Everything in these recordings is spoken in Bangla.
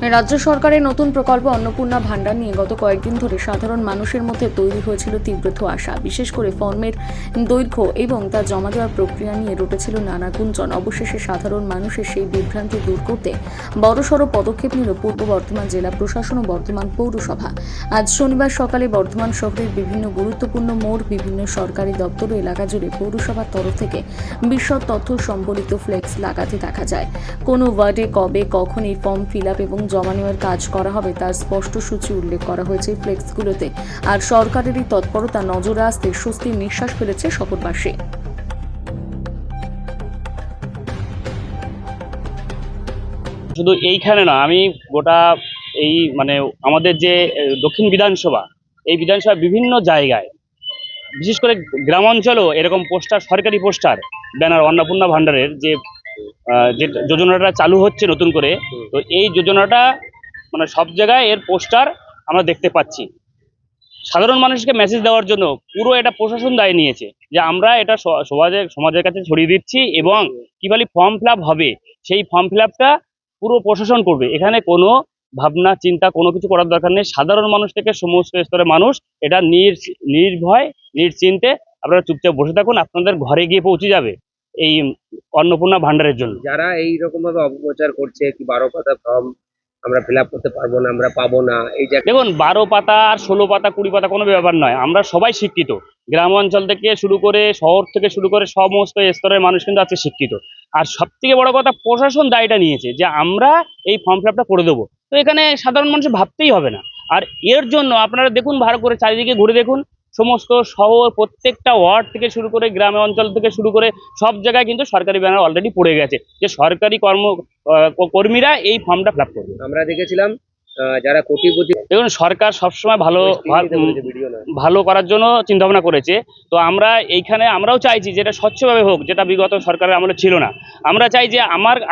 রাজ্য সরকারের নতুন প্রকল্প অন্নপূর্ণা ভান্ডার নিয়ে গত কয়েকদিন ধরে সাধারণ মানুষের মধ্যে তৈরি হয়েছিল তীব্র আশা। বিশেষ করে ফর্মের দৈর্ঘ্য এবং তা জমা দেওয়ার প্রক্রিয়া নিয়ে রটেছিল নানা গুঞ্জন। অবশেষে সাধারণ মানুষের সেই বিভ্রান্তি দূর করতে বড়সড় পদক্ষেপ নিল পূর্ব বর্ধমান জেলা প্রশাসন ও বর্ধমান পৌরসভা। আজ শনিবার সকালে বর্ধমান শহরের বিভিন্ন গুরুত্বপূর্ণ মোড়, বিভিন্ন সরকারি দপ্তর ও এলাকা জুড়ে পৌরসভার তরফ থেকে বিশদ তথ্য সম্বলিত ফ্লেক্স লাগাতে দেখা যায়। কোনো ওয়ার্ডে কবে কখন এই ফর্ম ফিল আপ এবং জমা নেওয়ার কাজ করা হবে তার স্পষ্ট সূচি উল্লেখ করা হয়েছে ফ্লেক্সগুলোতে। আর সরকারের এই তৎপরতা নজরে আসতে স্বস্তির নিঃশ্বাস ফেলেছে শহরবাসী। শুধু এইখানে না, আমি গোটা এই আমাদের যে দক্ষিণ বিধানসভা, এই বিধানসভা বিভিন্ন জায়গায়, বিশেষ করে গ্রাম অঞ্চলেও এরকম পোস্টার, সরকারি পোস্টার, ব্যানার অন্নপূর্ণা ভান্ডারের যে যোজনাটা চালু হচ্ছে নতুন করে, তো এই যোজনাটা সব জায়গায় এর পোস্টার আমরা দেখতে পাচ্ছি। সাধারণ মানুষকে মেসেজ দেওয়ার জন্য পুরো এটা প্রশাসন দায় নিয়েছে যে আমরা এটা সমাজের কাছে ছড়িয়ে দিচ্ছি, এবং কিভাবে ফর্ম ফিল আপ হবে সেই ফর্ম ফিল আপটা পুরো প্রশাসন করবে। এখানে কোনো ভাবনা চিন্তা কোনো কিছু করার দরকার নেই। সাধারণ মানুষ থেকে সমস্ত স্তরের মানুষ এটা নির্ভয় নিশ্চিন্তে আপনারা চুপচাপ বসে থাকুন, আপনাদের ঘরে গিয়ে পৌঁছে যাবে এই অন্নপূর্ণা ভান্ডারের জন্য। যারা এই রকম ভাবে অপপ্রচার করছে কি 12 পাতা ফর্ম আমরা ফিল আপ করতে পারবো না, আমরা পাবো না, এই যে দেখুন 12 পাতা আর 16 পাতা 20 পাতা কোনো ব্যাপার নয়। আমরা সবাই শিক্ষিত, গ্রাম অঞ্চল থেকে শুরু করে শহর থেকে শুরু করে সমস্ত স্তরের মানুষ কিন্তু আছে শিক্ষিত। আর সব থেকে বড় কথা, প্রশাসন দায়টা নিয়েছে যে আমরা এই ফর্ম ফিল আপটা করে দেবো। তো এখানে সাধারণ মানুষ ভাবতেই হবে না। আর এর জন্য আপনারা দেখুন, ভালো করে চারিদিকে ঘুরে দেখুন, সমস্ত শহর, প্রত্যেকটা ওয়ার্ড থেকে শুরু করে গ্রামে অঞ্চল থেকে শুরু করে সব জায়গায় কিন্তু সরকারি ব্যানার অলরেডি পড়ে গেছে যে সরকারি কর্মীরা এই ফর্মটা ফিল আপ করবে। আমরা দেখেছিলাম যারা কোটিপতি। দেখুন, সরকার সবসময় ভালো করার জন্য চিন্তা ভাবনা করেছে। তো আমরা এইখানে আমরাও চাইছি যেটা স্বচ্ছভাবে হোক, যেটা বিগত সরকারের আমলে ছিল না। আমরা চাই যে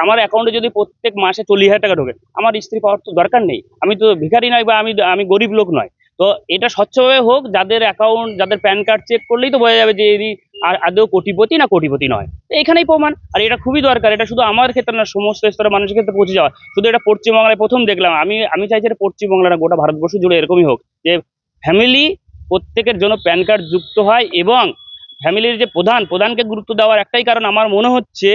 আমার অ্যাকাউন্টে যদি প্রত্যেক মাসে 40,000 টাকা ঢোকে, আমার স্ত্রী পাওয়ার তো দরকার নেই। আমি তো ভিখারি নয় বা আমি গরিব লোক নয়। তো এটা স্বচ্ছভাবে হোক, যাদের অ্যাকাউন্ট, যাদের প্যান কার্ড চেক করলেই তো বোঝা যাবে যে এরই আর আদৌ কোটিপতি না কোটিপতি নয়। এখানেই প্রমাণ। আর এটা খুবই দরকার, এটা শুধু আমার ক্ষেত্রে না, সমস্ত স্তরের মানুষের ক্ষেত্রে পৌঁছে যাওয়া। শুধু এটা পশ্চিমবাংলায় প্রথম দেখলাম। আমি চাইছি এটা পশ্চিমবাংলা না, গোটা ভারতবর্ষ জুড়ে এরকমই হোক যে ফ্যামিলি প্রত্যেকের জন্য প্যান কার্ড যুক্ত হয়, এবং ফ্যামিলির যে প্রধানকে গুরুত্ব দেওয়ার একটাই কারণ আমার মনে হচ্ছে,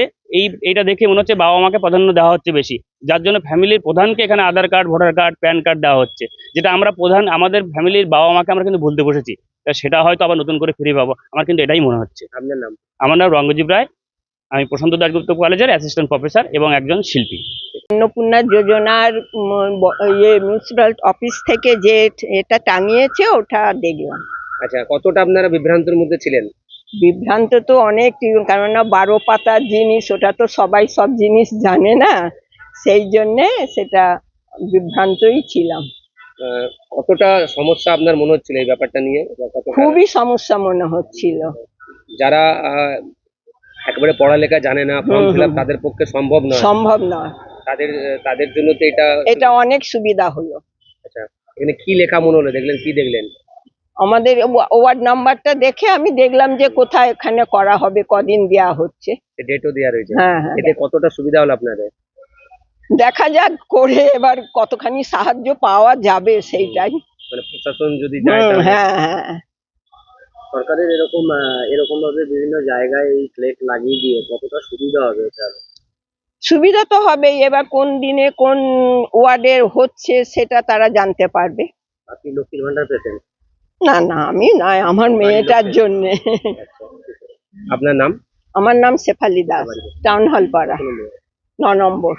এইটা দেখে মনে হচ্ছে বাবা মাকে প্রাধান্য দেওয়া হচ্ছে বেশি, যার জন্য ফ্যামিলির প্রধানকে এখানে Aadhaar card, voter card, PAN card দেওয়া হচ্ছে। যেটা আমরা আমাদের ফ্যামিলির বাবা মাকে আমরা কিন্তু ভুলতে বসেছি। সেটা হয়তো আবার নতুন করে ফিরে পাবো, আমার কিন্তু এটাই মনে হচ্ছে। আপনার নাম? আমার নাম রঙ্গজিৎ রায়, আমি প্রশান্ত দাশগুপ্ত কলেজের অ্যাসিস্ট্যান্ট প্রফেসর এবং একজন শিল্পী। অন্নপূর্ণা যোজনার মিউনিসিপ্যাল অফিস থেকে যে এটা টাঙিয়েছে ওটা দেখলাম। আচ্ছা, কতটা আপনারা বিভ্রান্তের মধ্যে ছিলেন? বিভ্রান্ত তো অনেক, কেননা 12 পাতার জিনিস, ওটা তো সবাই সব জিনিস জানে না, সেই জন্যে সেটা বিভ্রান্তই ছিলাম। কতটা সমস্যা আপনার মনে হচ্ছিল এই ব্যাপারটা নিয়ে? খুবই সমস্যা মনে হচ্ছিল। যারা একেবারে পড়ালেখা জানে না, ফর্ম ফিল আপ তাদের পক্ষে সম্ভব নয়। তাদের জন্য তো এটা অনেক সুবিধা হলো। আচ্ছা, এখানে কি লেখা মনে হলো? কি দেখলেন? আমাদের ওয়ার্ড নাম্বারটা দেখে আমি দেখলাম যে কোথায় এখানে করা হবে, কদিন দেওয়া হচ্ছে, ডেটও দেওয়া রয়েছে। হ্যাঁ। এতে কতটা সুবিধা হলো আপনাদের? দেখা যাক করে এবার কতখানি সাহায্য পাওয়া যাবে সেইটাই। প্রশাসন যদি যায় তাহলে। হ্যাঁ। সরকারের এরকম ভাবে বিভিন্ন জায়গায় এই ফ্লেক্স লাগিয়ে দিয়ে কতটা সুবিধা হবে? সুবিধা তো হবেই। এবার কোন দিনে কোন ওয়ার্ডে হচ্ছে সেটা তারা জানতে পারবে। আপনি লক্ষ্মীর ভান্ডার পেতেন? না, আমি নয়, আমার মেয়েটার জন্য। আপনার নাম? আমার নাম শেফালি দাস, টাউন হল পাড়া, 9 নম্বর।